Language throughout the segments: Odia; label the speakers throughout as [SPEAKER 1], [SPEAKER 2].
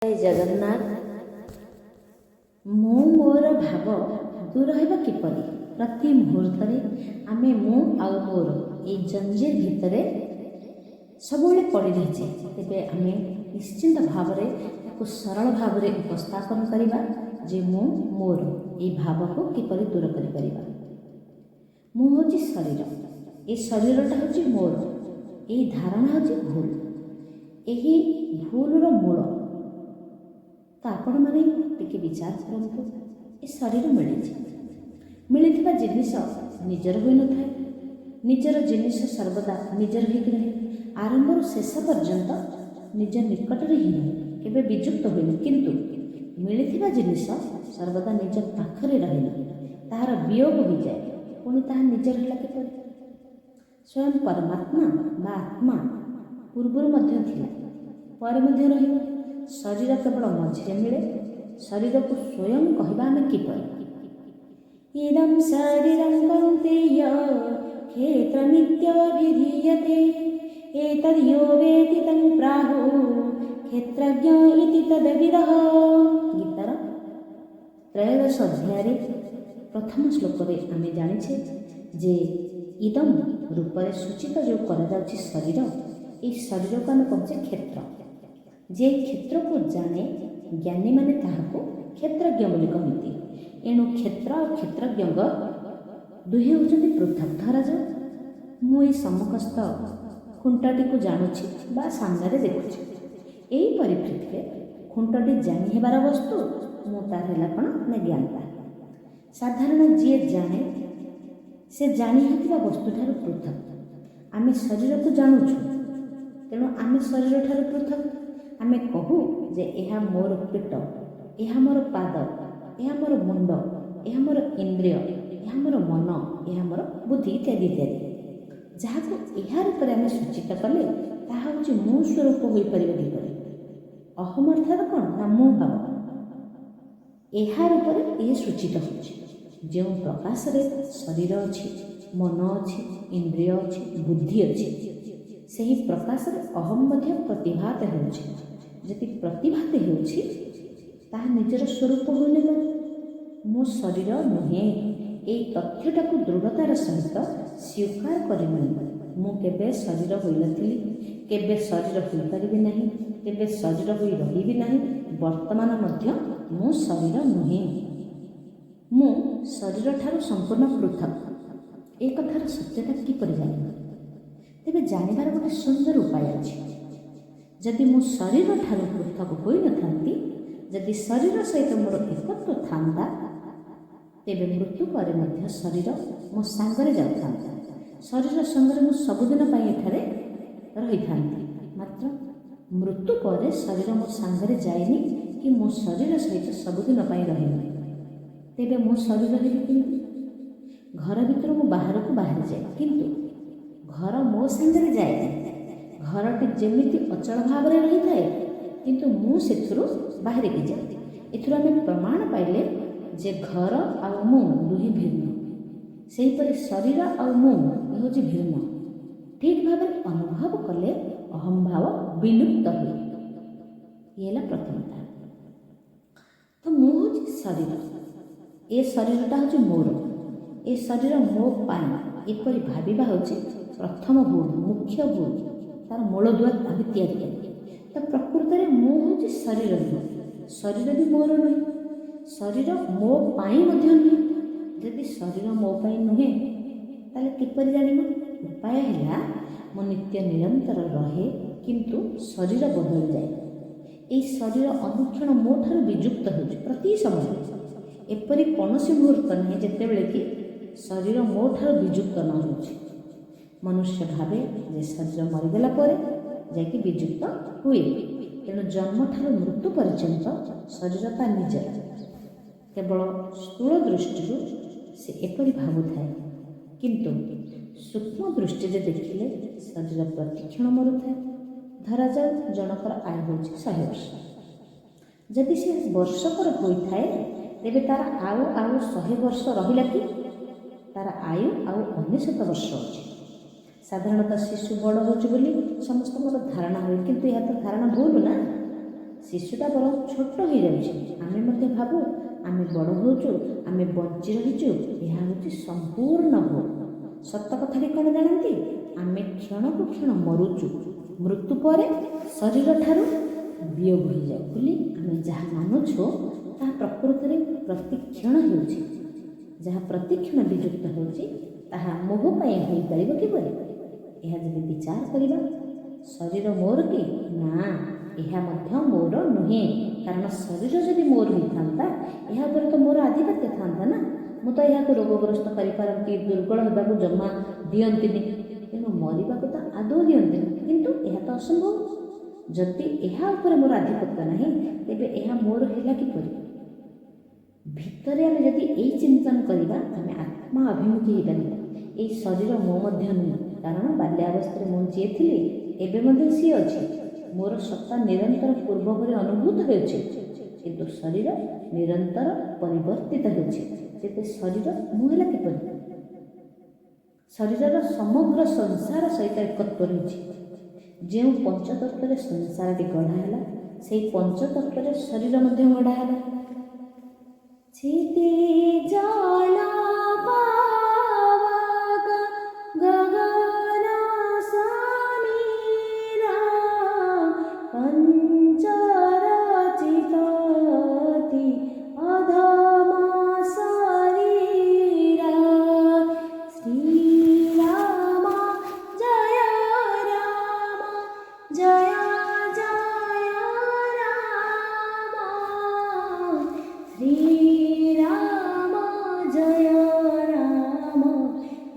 [SPEAKER 1] ଜୟ ଜଗନ୍ନାଥ। ମୁଁ ମୋର ଭାବ ଦୂର ହେବ କିପରି? ପ୍ରତି ମୁହୂର୍ତ୍ତରେ ଆମେ ମୁଁ ଆଉ ମୋର ଏଇ ଜଞ୍ଜିର ଭିତରେ ସବୁବେଳେ ପଡ଼ି ରହିଛେ। ତେବେ ଆମେ ନିଶ୍ଚିନ୍ତ ଭାବରେ ତାକୁ ସରଳ ଭାବରେ ଉପସ୍ଥାପନ କରିବା ଯେ ମୁଁ ମୋର ଏଇ ଭାବକୁ କିପରି ଦୂର କରିପାରିବା। ମୁଁ ହେଉଛି ଶରୀର, ଏ ଶରୀରଟା ହେଉଛି ମୋର। ଏଇ ଧାରଣା ହେଉଛି ଭୁଲ। ଏହି ଭୁଲର ମୂଳ ତ ଆପଣମାନେ ଟିକେ ବିଚାର କରନ୍ତୁ। ଏ ଶରୀର ମିଳିଥିବା ଜିନିଷ ନିଜର ହୋଇନଥାଏ। ନିଜର ଜିନିଷ ସର୍ବଦା ନିଜର ହୋଇକି ରହେ। ଆରମ୍ଭରୁ ଶେଷ ପର୍ଯ୍ୟନ୍ତ ନିଜ ନିକଟରେ ହିଁ ରହେ, କେବେ ବିଯୁକ୍ତ ହୁଏନି। କିନ୍ତୁ ମିଳିଥିବା ଜିନିଷ ସର୍ବଦା ନିଜ ପାଖରେ ରହେନି, ତାହାର ବିୟୋଗ ହୋଇଯାଏ। ପୁଣି ତାହା ନିଜର ହେଲା କିପରି? ସ୍ୱୟଂ ପରମାତ୍ମା ବା ଆତ୍ମା ପୂର୍ବରୁ ମଧ୍ୟ ଥିଲା, ପରେ ମଧ୍ୟ ରହିବ। ଶରୀର କେବଳ ମଝିରେ ମିଳେ। ଶରୀରକୁ ସ୍ୱୟଂ କହିବା ଆମେ କିପରି? ଇଦଂ ଶରୀରଂ କୌନ୍ତେୟ କ୍ଷେତ୍ରମିତ୍ୟଭିଧୀୟତେ ଏତଦ୍ୟୋ ବେତି तं ପ୍ରାହୁ କ୍ଷେତ୍ରଜ୍ଞ ଇତି ତଦ୍ବିଦଃ। ଗୀତାର 13 ଅଧ୍ୟାୟରେ ପ୍ରଥମ ଶ୍ଲୋକରେ ଆମେ ଜାଣିଛେ ଯେ ଇଦଂ ରୂପରେ ସୂଚିତ ଯେଉଁ କରାଯାଉଛି ଶରୀର, ଏହି ଶରୀରକୁ ଆମେ କହୁଛେ କ୍ଷେତ୍ର। ଯେ କ୍ଷେତ୍ରକୁ ଜାଣେ ଜ୍ଞାନୀମାନେ ତାହାକୁ କ୍ଷେତ୍ରଜ୍ଞ ବୋଲି କହନ୍ତି। ଏଣୁ କ୍ଷେତ୍ର ଆଉ କ୍ଷେତ୍ରଜ୍ଞଙ୍କ ଦୁହେଁ ହେଉଛନ୍ତି ପୃଥକ୍। ଧରାଯାଉ ମୁଁ ଏଇ ସମ୍ମୁଖସ୍ଥ ଖୁଣ୍ଟଟିକୁ ଜାଣୁଛି ବା ସାମ୍ନାରେ ଦେଖୁଛି। ଏହି ପରିପ୍ରେକ୍ଷୀରେ ଖୁଣ୍ଟଟି ଜାଣି ହେବାର ବସ୍ତୁ, ମୁଁ ତାର ହେଲା କ'ଣ ନା ଜ୍ଞାତା। ସାଧାରଣ ଯିଏ ଜାଣେ ସେ ଜାଣି ହେଉଥିବା ବସ୍ତୁଠାରୁ ପୃଥକ୍। ଆମେ ଶରୀରକୁ ଜାଣୁଛୁ, ତେଣୁ ଆମେ ଶରୀରଠାରୁ ପୃଥକ୍। ଆମେ କହୁ ଯେ ଏହା ମୋର ପେଟ, ଏହା ମୋର ପାଦ, ଏହା ମୋର ମୁଣ୍ଡ, ଏହା ମୋର ଇନ୍ଦ୍ରିୟ, ଏହା ମୋର ମନ, ଏହା ମୋର ବୁଦ୍ଧି ଇତ୍ୟାଦି ଇତ୍ୟାଦି। ଯାହାକୁ ଏହା ରୂପରେ ଆମେ ସୂଚିତ କଲେ ତାହା ହେଉଛି ମୁଁ ସ୍ୱରୂପ ହୋଇପାରିବ କିପରି? ଅହମ ଅର୍ଥାତ କ'ଣ ନା ମୁଁ ଭାବ। ଏହା ରୂପରେ ଏହା ସୂଚିତ ହେଉଛି। ଯେଉଁ ପ୍ରକାଶରେ ଶରୀର ଅଛି, ମନ ଅଛି, ଇନ୍ଦ୍ରିୟ ଅଛି, ବୁଦ୍ଧି ଅଛି, ସେହି ପ୍ରକାଶରେ ଅହମ ମଧ୍ୟ ପ୍ରତିଭାତ ହେଉଛି। ଯଦି ପ୍ରତିଭାତ ହେଉଛି ତାହା ନିଜର ସ୍ୱରୂପ ହୋଇନି। ମୁଁ ଶରୀର ନୁହେଁ, ଏହି ତଥ୍ୟଟାକୁ ଦୃଢ଼ତାର ସହିତ ସ୍ୱୀକାର କରିନେଇ ମୁଁ କେବେ ଶରୀର ହୋଇନଥିଲି, କେବେ ଶରୀର ହୋଇପାରିବି ନାହିଁ, କେବେ ଶରୀର ହୋଇ ରହିବି ନାହିଁ। ବର୍ତ୍ତମାନ ମଧ୍ୟ ମୁଁ ଶରୀର ନୁହେଁ। ମୁଁ ଶରୀରଠାରୁ ସମ୍ପୂର୍ଣ୍ଣ ପୃଥକ୍। ଏ କଥାର ସତ୍ୟତା କିପରି ଜାଣିବ? ତେବେ ଜାଣିବାର ଗୋଟେ ସୁନ୍ଦର ଉପାୟ ଅଛି। ଯଦି ମୁଁ ଶରୀରଠାରୁ ପୃଥକ୍ ହୋଇନଥାନ୍ତି, ଯଦି ଶରୀର ସହିତ ମୋର ଏକତ୍ୱ ଥାନ୍ତା, ତେବେ ମୃତ୍ୟୁ ପରେ ମଧ୍ୟ ଶରୀର ମୋ ସାଙ୍ଗରେ ଯାଉଥାନ୍ତା। ଶରୀର ସଙ୍ଗରେ ମୁଁ ସବୁଦିନ ପାଇଁ ଏଠାରେ ରହିଥାନ୍ତି। ମାତ୍ର ମୃତ୍ୟୁ ପରେ ଶରୀର ମୋ ସାଙ୍ଗରେ ଯାଏନି କି ମୋ ଶରୀର ସହିତ ସବୁଦିନ ପାଇଁ ରହିନି। ତେବେ ମୋ ଶରୀର ହେବି କେମିତି? ଘର ଭିତରୁ ମୁଁ ବାହାରକୁ ବାହାରିଯାଏ, କିନ୍ତୁ ଘର ମୋ ସାଙ୍ଗରେ ଯାଏନି। ଘରଟି ଯେମିତି ଅଚଳ ଭାବରେ ରହିଥାଏ, କିନ୍ତୁ ମୁଁ ସେଥିରୁ ବାହାରିକି ଯାଏ। ଏଥିରୁ ଆମେ ପ୍ରମାଣ ପାଇଲେ ଯେ ଘର ଆଉ ମୁଁ ଦୁହେଁ ଭିନ୍ନ। ସେହିପରି ଶରୀର ଆଉ ମୁଁ ହେଉଛି ଭିନ୍ନ। ଠିକ୍ ଭାବରେ ଅନୁଭବ କଲେ ଅହଂ ଭାବ ବିଲୁପ୍ତ ହୁଏ। ଇଏ ହେଲା ପ୍ରଥମଟା। ତ ମୁଁ ହେଉଛି ଶରୀର, ଏ ଶରୀରଟା ହେଉଛି ମୋର, ଏ ଶରୀର ମୋ ପାଇଁ ଏପରି ଭାବିବା ହେଉଛି ପ୍ରଥମ ଭୁଲ, ମୁଖ୍ୟ ଭୁଲ। ତାର ମୂଳଦୁଆ ଆମେ ତିଆରି କଲେ। ତ ପ୍ରକୃତରେ ମୁଁ ହେଉଛି ଶରୀର ନୁହେଁ, ଶରୀର ବି ମୋର ନୁହେଁ, ଶରୀର ମୋ ପାଇଁ ମଧ୍ୟ ନୁହେଁ। ଯଦି ଶରୀର ମୋ ପାଇଁ ନୁହେଁ ତାହେଲେ କିପରି ଜାଣିବ? ଉପାୟ ହେଲା ମୁଁ ନିତ୍ୟ ନିରନ୍ତର ରହେ, କିନ୍ତୁ ଶରୀର ବଦଳିଯାଏ। ଏହି ଶରୀର ଅନୁକ୍ଷଣ ମୋ ଠାରୁ ବିଯୁକ୍ତ ହେଉଛି ପ୍ରତି ସମୟରେ। ଏପରି କୌଣସି ମୁହୂର୍ତ୍ତ ନାହିଁ ଯେତେବେଳେ କି ଶରୀର ମୋ ଠାରୁ ବିଯୁକ୍ତ ନ ହେଉଛି। ମନୁଷ୍ୟ ଭାବେ ଯେ ଶରୀର ମରିଗଲା ପରେ ଯାଇକି ବିଯୁକ୍ତ ହୁଏ। ତେଣୁ ଜନ୍ମଠାରୁ ମୃତ୍ୟୁ ପର୍ଯ୍ୟନ୍ତ ଶରୀର ତା ନିଜର। କେବଳ ସ୍ଥୂଳ ଦୃଷ୍ଟିରୁ ସେ ଏପରି ଭାବୁଥାଏ, କିନ୍ତୁ ସୂକ୍ଷ୍ମ ଦୃଷ୍ଟିରେ ଦେଖିଲେ ଶରୀର ପ୍ରତିକ୍ଷଣ ମରୁଥାଏ। ଧରାଯାଉ ଜଣଙ୍କର ଆୟୁ ହେଉଛି 100 ବର୍ଷ। ଯଦି ସେ ବର୍ଷକର ହୋଇଥାଏ, ତେବେ ତାର ଆଉ 100 ବର୍ଷ ରହିଲା କି? ତାର ଆୟୁ ଆଉ 99 ବର୍ଷ ଅଛି। ସାଧାରଣତଃ ଶିଶୁ ବଡ଼ ହେଉଛି ବୋଲି ସମସ୍ତଙ୍କର ଧାରଣା ହୁଏ, କିନ୍ତୁ ଏହା ତ ଧାରଣା ଭୁଲ ନା। ଶିଶୁଟା ବରଂ ଛୋଟ ହୋଇଯାଉଛି, ଆମେ ମଧ୍ୟ ଭାବୁ ଆମେ ବଡ଼ ହେଉଛୁ, ଆମେ ବଞ୍ଚି ରହିଛୁ। ଏହା ହେଉଛି ସମ୍ପୂର୍ଣ୍ଣ ଭୁଲ। ସତ କଥାଟି କ'ଣ ଜାଣନ୍ତି? ଆମେ କ୍ଷଣକୁ କ୍ଷଣ ମରୁଛୁ। ମୃତ୍ୟୁ ପରେ ଶରୀର ଠାରୁ ବିୟୋଗ ହୋଇଯାଉ ବୋଲି ଆମେ ଯାହା ମାନୁଛୁ ତାହା ପ୍ରକୃତରେ ପ୍ରତିକ୍ଷଣ ହେଉଛି। ଯାହା ପ୍ରତିକ୍ଷଣ ବିଯୁକ୍ତ ହେଉଛି ତାହା ମୋହ ପାଇଁ ହୋଇପାରିବ କିପରି? ଏହା ଯଦି ବିଚାର କରିବା, ଶରୀର ମୋର କି? ନା, ଏହା ମଧ୍ୟ ମୋର ନୁହେଁ। କାରଣ ଶରୀର ଯଦି ମୋର ହୋଇଥାନ୍ତା ଏହା ଉପରେ ତ ମୋର ଆଧିପତ୍ୟ ଥାନ୍ତା ନା। ମୁଁ ତ ଏହାକୁ ରୋଗଗ୍ରସ୍ତ କରିପାରନ୍ତି, ଦୁର୍ବଳ ହେବାକୁ ଜମା ଦିଅନ୍ତିନି, ତେଣୁ ମରିବାକୁ ତ ଆଦୌ ଦିଅନ୍ତିନି। କିନ୍ତୁ ଏହା ତ ଅସମ୍ଭବ। ଯଦି ଏହା ଉପରେ ମୋର ଆଧିପତ୍ୟ ନାହିଁ ତେବେ ଏହା ମୋର ହେଲା କିପରି? ଭିତରେ ଆମେ ଯଦି ଏଇ ଚିନ୍ତନ କରିବା ଆମେ ଆତ୍ମା ଅଭିମୁଖୀ ହୋଇପାରିବା। ଏଇ ଶରୀର ମୋ ମଧ୍ୟ ନୁହେଁ, କାରଣ ବାଲ୍ୟାବସ୍ଥାରେ ମୁଁ ଯିଏ ଥିଲି ଏବେ ମଧ୍ୟ ସିଏ ଅଛି। ମୋର ସତ୍ତା ନିରନ୍ତର ପୂର୍ବ ଭଳି ଅନୁଭୂତ ହେଉଛି, କିନ୍ତୁ ଶରୀର ନିରନ୍ତର ପରିବର୍ତ୍ତିତ ହେଉଛି। ତେବେ ଶରୀର ମୁଁ ହେଲା କିପରି? ଶରୀରର ସମଗ୍ର ସଂସାର ସହିତ ଏକତ୍ୱ ରହିଛି। ଯେଉଁ ପଞ୍ଚତତ୍ତ୍ୱରେ ସଂସାରଟି ଗଢ଼ା ହେଲା ସେହି ପଞ୍ଚତତ୍ତ୍ୱରେ ଶରୀର ମଧ୍ୟ ଗଢ଼ା ହେଲା। ଚିତି ଜଳ ପାବକ ଗଗନ ସମୀର ପଞ୍ଚରଚିତତି ଅଧମ ଶରୀର। ଶ୍ରୀରାମ ଜୟ ରାମ ଜୟ ଜୟ ରାମ। ଶ୍ରୀରାମ ଜୟ ରାମ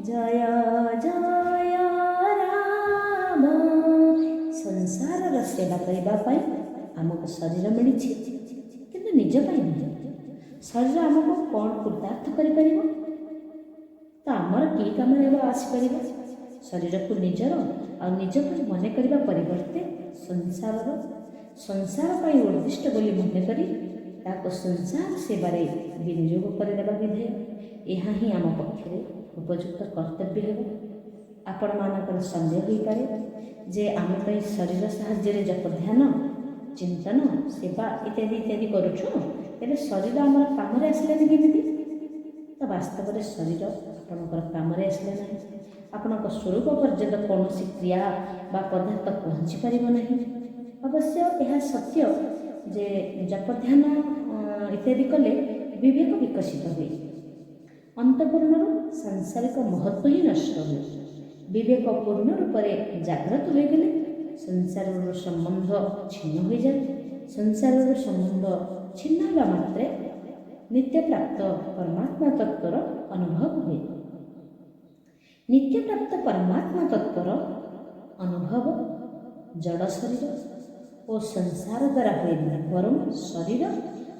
[SPEAKER 1] ଜୟ ଜୟ ରାମ। ସଂସାରର ସେବା କରିବା ପାଇଁ ଆମକୁ ଶରୀର ମିଳିଛି, କିନ୍ତୁ ନିଜ ପାଇଁ ନୁହେଁ। ଶରୀର ଆମକୁ କ'ଣ କୃତାର୍ଥ କରିପାରିବ? ତ ଆମର କି କାମରେ ଆସିପାରିବ? ଶରୀରକୁ ନିଜର ଆଉ ନିଜ ପାଇଁ ମନେ କରିବା ପରିବର୍ତ୍ତେ ସଂସାର ପାଇଁ ଉଦ୍ଦିଷ୍ଟ ବୋଲି ମନେ କରି ତାକୁ ସଂସାର ସେବାରେ ବିନିଯୋଗ କରିଦେବା ବିଧେୟ। ଏହା ହିଁ ଆମ ପକ୍ଷରେ ଉପଯୁକ୍ତ କର୍ତ୍ତବ୍ୟ ହେବ। ଆପଣମାନଙ୍କର ସନ୍ଦେହ ହୋଇପାରେ ଯେ ଆମେ ପାଇଁ ଶରୀର ସାହାଯ୍ୟରେ ଜପ ଧ୍ୟାନ ଚିନ୍ତନ ସେବା ଇତ୍ୟାଦି ଇତ୍ୟାଦି କରୁଛୁ, ତେବେ ଶରୀର ଆମର କାମରେ ଆସିଲାନି କେମିତି? ତ ବାସ୍ତବରେ ଶରୀର ଆପଣଙ୍କର କାମରେ ଆସିଲେ ନାହିଁ। ଆପଣଙ୍କ ସ୍ୱରୂପ ପର୍ଯ୍ୟନ୍ତ କୌଣସି କ୍ରିୟା ବା ପଦାର୍ଥ ପହଞ୍ଚି ପାରିବ ନାହିଁ। ଅବଶ୍ୟ ଏହା ସତ୍ୟ ଯେ ଜପ ଧ୍ୟାନ ଇତ୍ୟାଦି କଲେ ବିବେକ ବିକଶିତ ହୁଏ, ଅନ୍ତଃକରଣରୁ ସାଂସାରିକ ମହତ୍ଵ ହିଁ ନଷ୍ଟ ହୁଏ। ବିବେକ ପୂର୍ଣ୍ଣ ରୂପରେ ଜାଗ୍ରତ ହୋଇଗଲେ ସଂସାରର ସମ୍ବନ୍ଧ ଛିନ୍ନ ହୋଇଯାଏ। ସଂସାରର ସମ୍ବନ୍ଧ ଛିନ୍ନ ହେବା ମାତ୍ରେ ନିତ୍ୟପ୍ରାପ୍ତ ପରମାତ୍ମା ତତ୍ତ୍ୱର ଅନୁଭବ ହୁଏ। ନିତ୍ୟପ୍ରାପ୍ତ ପରମାତ୍ମା ତତ୍ତ୍ୱର ଅନୁଭବ ଜଡ଼ ଶରୀର ଓ ସଂସାର ଦ୍ୱାରା ହୁଏ ନାହିଁ, ବରଂ ଶରୀର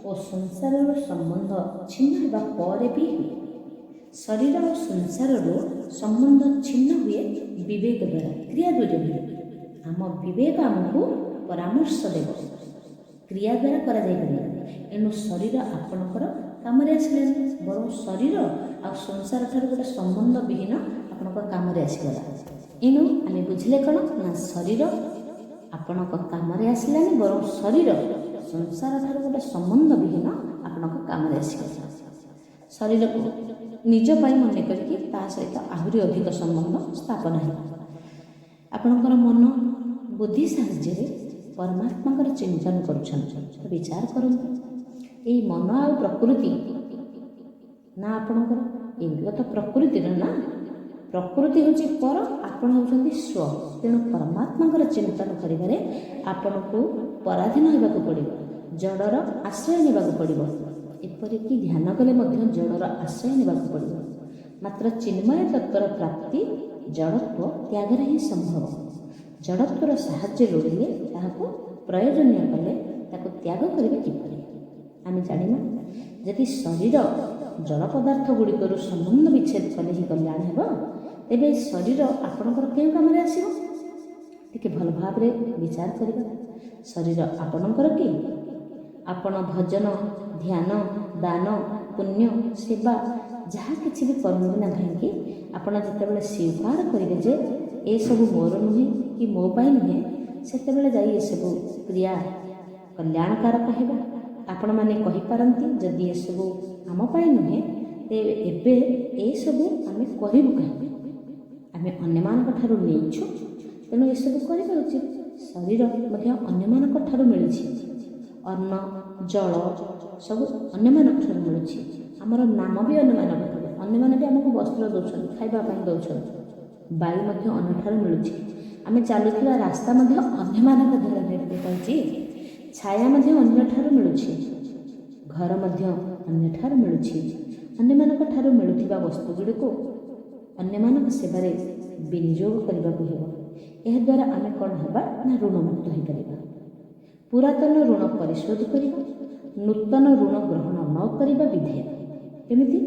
[SPEAKER 1] ଓ ସଂସାରର ସମ୍ବନ୍ଧ ଛିନ୍ନ ହେବା ପରେ ବି ହୁଏ। ଶରୀର ଓ ସଂସାରରୁ ସମ୍ବନ୍ଧ ଛିନ୍ନ ହୁଏ ବିବେକ ଦ୍ୱାରା, କ୍ରିୟା ଦ୍ୱାରା ହୁଏ। ଆମ ବିବେକ ଆମକୁ ପରାମର୍ଶ ଦେବ, କ୍ରିୟା ଦ୍ୱାରା କରାଯାଇପାରିବ। ଏଣୁ ଶରୀର ଆପଣଙ୍କର କାମରେ ଆସିଲାନି, ବରଂ ଶରୀର ଆଉ ସଂସାର ଠାରୁ ଗୋଟେ ସମ୍ବନ୍ଧ ବିହୀନ ଆପଣଙ୍କ କାମରେ ଆସିଗଲା। ଏଣୁ ଆମେ ବୁଝିଲେ କ'ଣ ନା ଶରୀର ଆପଣଙ୍କ କାମରେ ଆସିଲାନି, ବରଂ ଶରୀର ସଂସାର ଠାରୁ ଗୋଟେ ସମ୍ବନ୍ଧ ବିହୀନ ଆପଣଙ୍କ କାମରେ ଆସିଗଲା। ଶରୀରକୁ ନିଜ ପାଇଁ ମନେ କରିକି ତା ସହିତ ଆହୁରି ଅଧିକ ସମ୍ବନ୍ଧ ସ୍ଥାପନ ହେଲା। ଆପଣଙ୍କର ମନ ବୁଦ୍ଧି ସାହାଯ୍ୟରେ ପରମାତ୍ମାଙ୍କର ଚିନ୍ତନ କରୁଛନ୍ତି। ବିଚାର କରନ୍ତୁ, ଏଇ ମନ ଆଉ ପ୍ରକୃତି ନା ଆପଣଙ୍କର? ଏଗୁଡ଼ିକ ତ ପ୍ରକୃତିର ନା। ପ୍ରକୃତି ହେଉଛି ପର, ଆପଣ ହେଉଛନ୍ତି ସ୍ୱ। ତେଣୁ ପରମାତ୍ମାଙ୍କର ଚିନ୍ତନ କରିବାରେ ଆପଣଙ୍କୁ ପରାଧୀନ ହେବାକୁ ପଡ଼ିବ, ଜଡ଼ର ଆଶ୍ରୟ ନେବାକୁ ପଡ଼ିବ। ଏପରିକି ଧ୍ୟାନ କଲେ ମଧ୍ୟ ଜଡ଼ର ଆଶ୍ରୟ ନେବାକୁ ପଡ଼ିବ। ମାତ୍ର ଚିନ୍ମୟ ତତ୍ତ୍ୱର ପ୍ରାପ୍ତି ଜଡ଼ତ୍ୱ ତ୍ୟାଗରେ ହିଁ ସମ୍ଭବ। ଜଡ଼ତ୍ୱର ସାହାଯ୍ୟ ଲୋଡ଼ିଲେ ତାହାକୁ ପ୍ରୟୋଜନୀୟ କଲେ ତାକୁ ତ୍ୟାଗ କରିବେ କିପରି? ଆମେ ଜାଣିବା, ଯଦି ଶରୀର ଜଡ଼ ପଦାର୍ଥ ଗୁଡ଼ିକରୁ ସମ୍ବନ୍ଧ ବିଚ୍ଛେଦ କଲେ ହିଁ କଲ୍ୟାଣ ହେବ, ତେବେ ଶରୀର ଆପଣଙ୍କର କେଉଁ କାମରେ ଆସିବ? ଟିକେ ଭଲ ଭାବରେ ବିଚାର କରିବା। ଶରୀର ଆପଣଙ୍କର କି? ଆପଣ ଭଜନ ଧ୍ୟାନ ଦାନ ପୁଣ୍ୟ ସେବା ଯାହା କିଛି ବି କରନ୍ତୁ ନା କାହିଁକି, ଆପଣ ଯେତେବେଳେ ସ୍ୱୀକାର କରିବେ ଯେ ଏସବୁ ମୋର ନୁହେଁ କି ମୋ ପାଇଁ ନୁହେଁ, ସେତେବେଳେ ଯାଇ ଏସବୁ କ୍ରିୟା କଲ୍ୟାଣକାରକ ହେବ। ଆପଣମାନେ କହିପାରନ୍ତି ଯଦି ଏସବୁ ଆମ ପାଇଁ ନୁହେଁ ତେବେ ଏବେ ଏସବୁ ଆମେ କରିବୁ କାହିଁକି? ଆମେ ଅନ୍ୟମାନଙ୍କ ଠାରୁ ନେଇଛୁ, ତେଣୁ ଏସବୁ କରିବା ଉଚିତ। ଶରୀର ମଧ୍ୟ ଅନ୍ୟମାନଙ୍କ ଠାରୁ ମିଳିଛି। ଅନ୍ନ ଜଳ ସବୁ ଅନ୍ୟମାନଙ୍କ ଠାରୁ ମିଳୁଛି। ଆମର ନାମ ବି ଅନ୍ୟମାନଙ୍କ ଠାରୁ। ଅନ୍ୟମାନେ ବି ଆମକୁ ବସ୍ତ୍ର ଦେଉଛନ୍ତି, ଖାଇବା ପାଇଁ ଦେଉଛନ୍ତି। ବାୟୁ ମଧ୍ୟ ଅନ୍ୟଠାରୁ ମିଳୁଛି। ଆମେ ଚାଲୁଥିବା ରାସ୍ତା ମଧ୍ୟ ଅନ୍ୟମାନଙ୍କ ଦ୍ୱାରା ନିର୍ମିତ ହୋଇଛି। ଛାୟା ମଧ୍ୟ ଅନ୍ୟଠାରୁ ମିଳୁଛି। ଘର ମଧ୍ୟ ଅନ୍ୟଠାରୁ ମିଳୁଛି। ଅନ୍ୟମାନଙ୍କ ଠାରୁ ମିଳୁଥିବା ବସ୍ତୁଗୁଡ଼ିକୁ ଅନ୍ୟମାନଙ୍କ ସେବାରେ ବିନିଯୋଗ କରିବାକୁ ହେବ। ଏହାଦ୍ୱାରା ଆମେ କ'ଣ ହେବା ନା ଋଣମୁକ୍ତ ହୋଇପାରିବା। ପୁରାତନ ଋଣ ପରିଶୋଧ କରିବା, ନୂତନ ଋଣ ଗ୍ରହଣ ନ କରିବା ବିଧେୟ। କେମିତି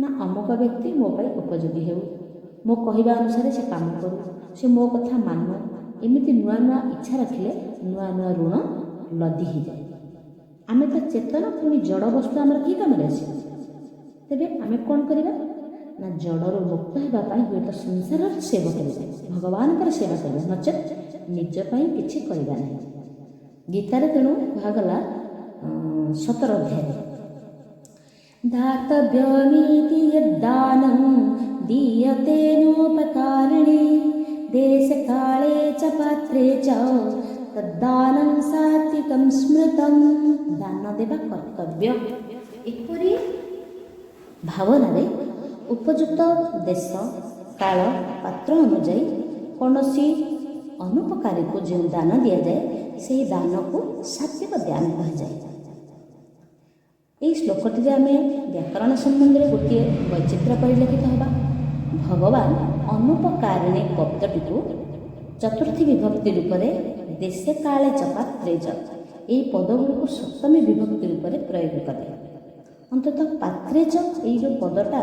[SPEAKER 1] ନା ଅମୁକ ବ୍ୟକ୍ତି ମୋ ପାଇଁ ଉପଯୋଗୀ ହେଉ, ମୋ କହିବା ଅନୁସାରେ ସେ କାମ କରୁ, ସେ ମୋ କଥା ମାନୁ, ଏମିତି ନୂଆ ନୂଆ ଇଚ୍ଛା ରଖିଲେ ନୂଆ ନୂଆ ଋଣ ଲଦି ହୋଇଯାଏ। ଆମେ ତ ଚେତନ, ପୁଣି ଜଡ଼ ବସ୍ତୁ ଆମର କି କାମରେ ଆସିବ? ତେବେ ଆମେ କ'ଣ କରିବା ନା ଜଡ଼ରୁ ମୁକ୍ତ ହେବା ପାଇଁ ହୁଏତ ସଂସାରର ସେବା କରିବା, ଭଗବାନଙ୍କର ସେବା କରିବା, ନଚେତ୍ ନିଜ ପାଇଁ କିଛି କରିବା ନାହିଁ। ଗୀତାରେ ତେଣୁ କୁହାଗଲା 17 ଅଧ୍ୟାୟରେ ଦାତବ୍ୟମିତି ୟଦ୍ଦାନଂ ଦୀୟତେନୋପକାରିଣୀ ଦେଶକାଳେ ଚ ପାତ୍ରେ ଚ ତଦ୍ଦାନଂ ସାତ୍ୱିକଂ ସ୍ମୃତଂ। ଦାନ ଦେବା କର୍ତ୍ତବ୍ୟ। ଏପରି ଭାବନାରେ ଉପଯୁକ୍ତ ଦେଶ କାଳ ପାତ୍ର ଅନୁଯାୟୀ କୌଣସି ଅନୁପକାରୀକୁ ଯେଉଁ ଦାନ ଦିଆଯାଏ ସେହି ଦାନକୁ ସାତ୍ୱିକ ଦାନ କୁହାଯାଏ। ଏହି ଶ୍ଲୋକଟିରେ ଆମେ ବ୍ୟାକରଣ ସମ୍ବନ୍ଧରେ ଗୋଟିଏ ବୈଚିତ୍ର୍ୟ ପରିଲକ୍ଷିତ ହେବା। ଭଗବାନ ଅନୁପକାରିଣୀ ପଦଟିକୁ ଚତୁର୍ଥୀ ବିଭକ୍ତି ରୂପରେ ଦେଶେ କାଳେ ଚ ପାତ୍ରେ ଚ ଏହି ପଦଗୁଡ଼ିକୁ ସପ୍ତମୀ ବିଭକ୍ତି ରୂପରେ ପ୍ରୟୋଗ କଲେ। ଅନ୍ତତଃ ପାତ୍ରେ ଚ ଏଇ ଯେଉଁ ପଦଟା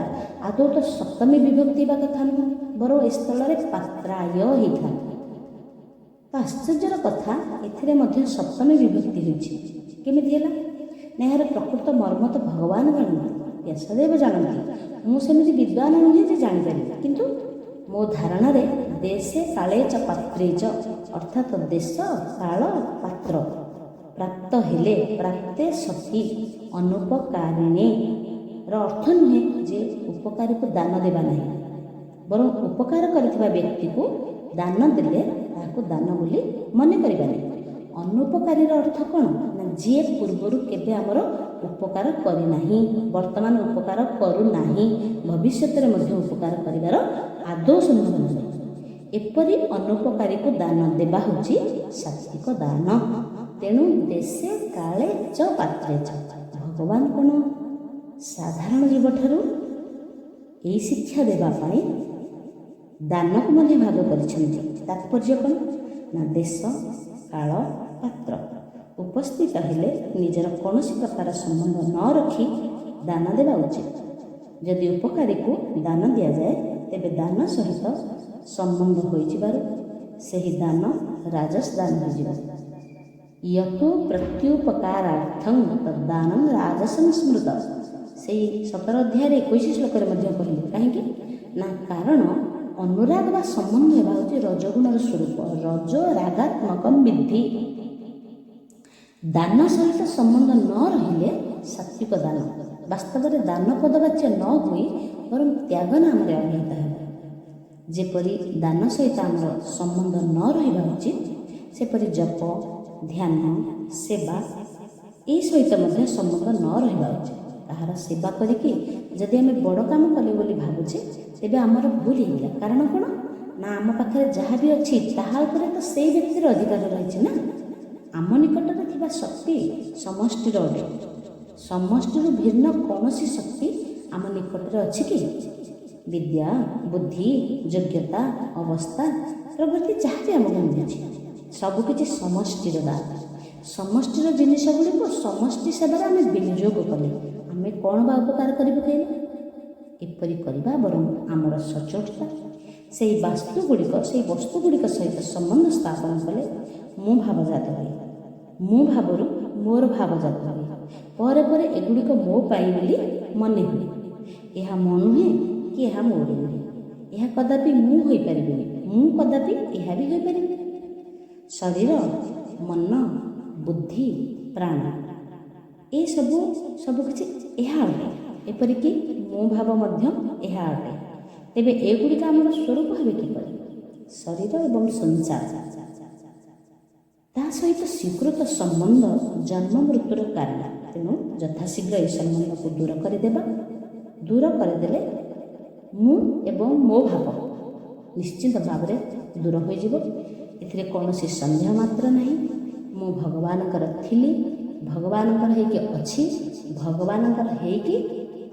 [SPEAKER 1] ଆଦୌ ତ ସପ୍ତମୀ ବିଭକ୍ତି ହେବା କଥା ନୁହଁ, ବରଂ ଏ ସ୍ଥଳରେ ପାତ୍ରାୟ ହେଇଥାନ୍ତି। ତ ଆଶ୍ଚର୍ଯ୍ୟର କଥା, ଏଥିରେ ମଧ୍ୟ ସପ୍ତମୀ ବିଭକ୍ତି ହୋଇଛି। କେମିତି ହେଲା ନା ଏହାର ପ୍ରକୃତ ମର୍ମ ତ ଭଗବାନ ଜାଣନ୍ତି, ବ୍ୟାସଦେବ ଜାଣନ୍ତି। ମୁଁ ସେମିତି ବିଦ୍ୱାନ ନୁହେଁ ଯେ ଜାଣିପାରିବି, କିନ୍ତୁ ମୋ ଧାରଣାରେ ଦେଶେ କାଳେ ଚ ପାତ୍ରେ ଚ ଅର୍ଥାତ୍ ଦେଶ କାଳ ପାତ୍ର ପ୍ରାପ୍ତ ହେଲେ ପ୍ରାପ୍ତେ ସତି ଅନୁପକାରିଣୀର ଅର୍ଥ ନୁହେଁ ଯେ ଉପକାରୀକୁ ଦାନ ଦେବା ନାହିଁ, ବରଂ ଉପକାର କରିଥିବା ବ୍ୟକ୍ତିକୁ ଦାନ ଦେଲେ ତାହାକୁ ଦାନ ବୋଲି ମନେ କରିବା ନାହିଁ। ଅନୁପକାରୀର ଅର୍ଥ କ'ଣ ନା ଯିଏ ପୂର୍ବରୁ କେବେ ଆମର ଉପକାର କରିନାହିଁ, ବର୍ତ୍ତମାନ ଉପକାର କରୁନାହିଁ, ଭବିଷ୍ୟତରେ ମଧ୍ୟ ଉପକାର କରିବାର ଆଦୌ ସମ୍ଭାବନା ନାହିଁ। ଏପରି ଅନୁପକାରୀକୁ ଦାନ ଦେବା ହେଉଛି ସାତ୍ୱିକ ଦାନ। ତେଣୁ ଦେଶେ କାଳେ ଚ ପାତ୍ରେ ଚ ଭଗବାନ କ'ଣ ସାଧାରଣ ଜୀବଠାରୁ ଏହି ଶିକ୍ଷା ଦେବା ପାଇଁ ଦାନକୁ ମଧ୍ୟ ଭାଗ କରିଛନ୍ତି। ତାତ୍ପର୍ଯ୍ୟ କ'ଣ ନା ଦେଶ କାଳ ପାତ୍ର ଉପସ୍ଥିତ ହେଲେ ନିଜର କୌଣସି ପ୍ରକାର ସମ୍ବନ୍ଧ ନ ରଖି ଦାନ ଦେବା ଉଚିତ। ଯଦି ଉପକାରୀକୁ ଦାନ ଦିଆଯାଏ ତେବେ ଦାନ ସହିତ ସମ୍ବନ୍ଧ ହୋଇଯିବାରୁ ସେହି ଦାନ ରାଜସ ଦାନ ହୋଇଯିବ। ୟତୁ ପ୍ରତ୍ୟୁପକାରାର୍ଥଂ ତଦ୍ଦାନଂ ରାଜସଂ ସ୍ମୃତ। ସେହି 17 ଅଧ୍ୟାୟରେ 21 ଶ୍ଲୋକରେ ମଧ୍ୟ କହିଲେ। କାହିଁକି ନା କାରଣ ଅନୁରାଗ ବା ସମ୍ବନ୍ଧ ହେବା ହେଉଛି ରଜଗୁଣର ସ୍ୱରୂପ। ରଜ ରାଗାତ୍ମକଂ ବିଦ୍ଧି। ଦାନ ସହିତ ସମ୍ବନ୍ଧ ନ ରହିଲେ ସାତ୍ୱିକ ଦାନ। ବାସ୍ତବରେ ଦାନ ପଦବାଚ୍ୟ ନ ହୋଇ ବରଂ ତ୍ୟାଗ ନାମରେ ଅଭିହିତ ହେବ। ଯେପରି ଦାନ ସହିତ ଆମର ସମ୍ବନ୍ଧ ନ ରହିବା ଉଚିତ, ସେପରି ଜପ ଧ୍ୟାନ ସେବା ଏହି ସହିତ ମଧ୍ୟ ସମ୍ବନ୍ଧ ନ ରହିବା ଉଚିତ। କାହାର ସେବା କରିକି ଯଦି ଆମେ ବଡ଼ କାମ କଲେ ବୋଲି ଭାବୁଛେ ତେବେ ଆମର ଭୁଲ ହେଇଗଲା। କାରଣ କ'ଣ ନା ଆମ ପାଖରେ ଯାହା ବି ଅଛି ତାହା ଉପରେ ତ ସେଇ ବ୍ୟକ୍ତିର ଅଧିକାର ରହିଛି ନା। ଆମ ନିକଟରେ ଥିବା ଶକ୍ତି ସମଷ୍ଟିର ଅଟେ। ସମଷ୍ଟିରୁ ଭିନ୍ନ କୌଣସି ଶକ୍ତି ଆମ ନିକଟରେ ଅଛି କି? ବିଦ୍ୟା ବୁଦ୍ଧି ଯୋଗ୍ୟତା ଅବସ୍ଥା ପ୍ରଭୃତି ଯାହା ବି ଆମକୁ ମିଳୁଛି ସବୁକିଛି ସମଷ୍ଟିର ଦାନ। ସମଷ୍ଟିର ଜିନିଷ ଗୁଡ଼ିକୁ ସମଷ୍ଟି ସେବାରେ ଆମେ ବିନିଯୋଗ କଲେ ଆମେ କ'ଣ ବା ଉପକାର କରି ପକାଇଲେ? ଏପରି କରିବା ବରଂ ଆମର ସଚୋଟତା ସେହି ବସ୍ତୁ ଗୁଡ଼ିକ ସହିତ ସମ୍ବନ୍ଧ ସ୍ଥାପନ କଲେ ମୁଁ ଭାବଜାତ ହୁଏ, ମୁଁ ଭାବରୁ ମୋର ଭାବଜାତ ହୁଏ, ପରେ ପରେ ଏଗୁଡ଼ିକ ମୋ ପାଇଁ ବୋଲି ମନେ ହୁଏ। ଏହା ମୋ ନୁହେଁ କି ଏହା ମୋର ନୁହେଁ, ଏହା କଦାପି ମୁଁ ହୋଇପାରିବିନି, ମୁଁ କଦାପି ଏହା ବି ହୋଇପାରିବିନି। ଶରୀର ମନ ବୁଦ୍ଧି ପ୍ରାଣ ଏସବୁ ସବୁକିଛି ଏହା ଅଟେ। ଏପରିକି ମୋ ଭାବ ମଧ୍ୟ ଏହା ଅଟେ। ତେବେ ଏଗୁଡ଼ିକ ଆମର ସ୍ୱରୂପ ହେବେ କିପରି? ଶରୀର ଏବଂ ସଂସାର ତା ସହିତ ସ୍ୱୀକୃତ ସମ୍ବନ୍ଧ ଜନ୍ମ ମୃତ୍ୟୁର କାରଣ। ତେଣୁ ଯଥାଶୀଘ୍ର ଏହି ସମ୍ବନ୍ଧକୁ ଦୂର କରିଦେବା। ଦୂର କରିଦେଲେ ମୁଁ ଏବଂ ମୋ ଭାବ ନିଶ୍ଚିନ୍ତ ଭାବରେ ଦୂର ହୋଇଯିବ। ଏଥିରେ କୌଣସି ସନ୍ଦେହ ମାତ୍ର ନାହିଁ। ମୁଁ ଭଗବାନଙ୍କର ଥିଲି, ଭଗବାନଙ୍କର ହେଇକି ଅଛି, ଭଗବାନଙ୍କର ହେଇକି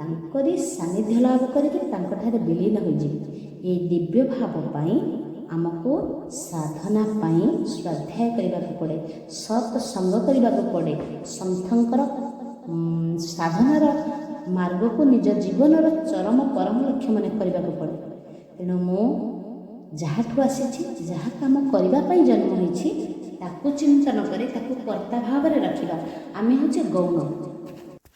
[SPEAKER 1] ତାଙ୍କରି ସାନ୍ନିଧ୍ୟ ଲାଭ କରିକି ତାଙ୍କଠାରେ ବିଲୀନ ହୋଇଯିବି। ଏହି ଦିବ୍ୟ ଭାବ ପାଇଁ ଆମକୁ ସାଧନା ପାଇଁ ସ୍ୱାଧ୍ୟାୟ କରିବାକୁ ପଡ଼େ, ସତ୍ସଙ୍ଗ କରିବାକୁ ପଡ଼େ, ସନ୍ଥଙ୍କର ସାଧନାର ମାର୍ଗକୁ ନିଜ ଜୀବନର ଚରମ ପରମ ଲକ୍ଷ୍ୟ ମନେ କରିବାକୁ ପଡ଼େ। ତେଣୁ ମୁଁ ଯାହାଠୁ ଆସିଛି, ଯାହା କାମ କରିବା ପାଇଁ ଜନ୍ମ ହୋଇଛି ତାକୁ ଚିନ୍ତନ କରି ତାକୁ କର୍ତ୍ତା ଭାବରେ ରଖିବା। ଆମେ ହେଉଛେ ଗୌଣ।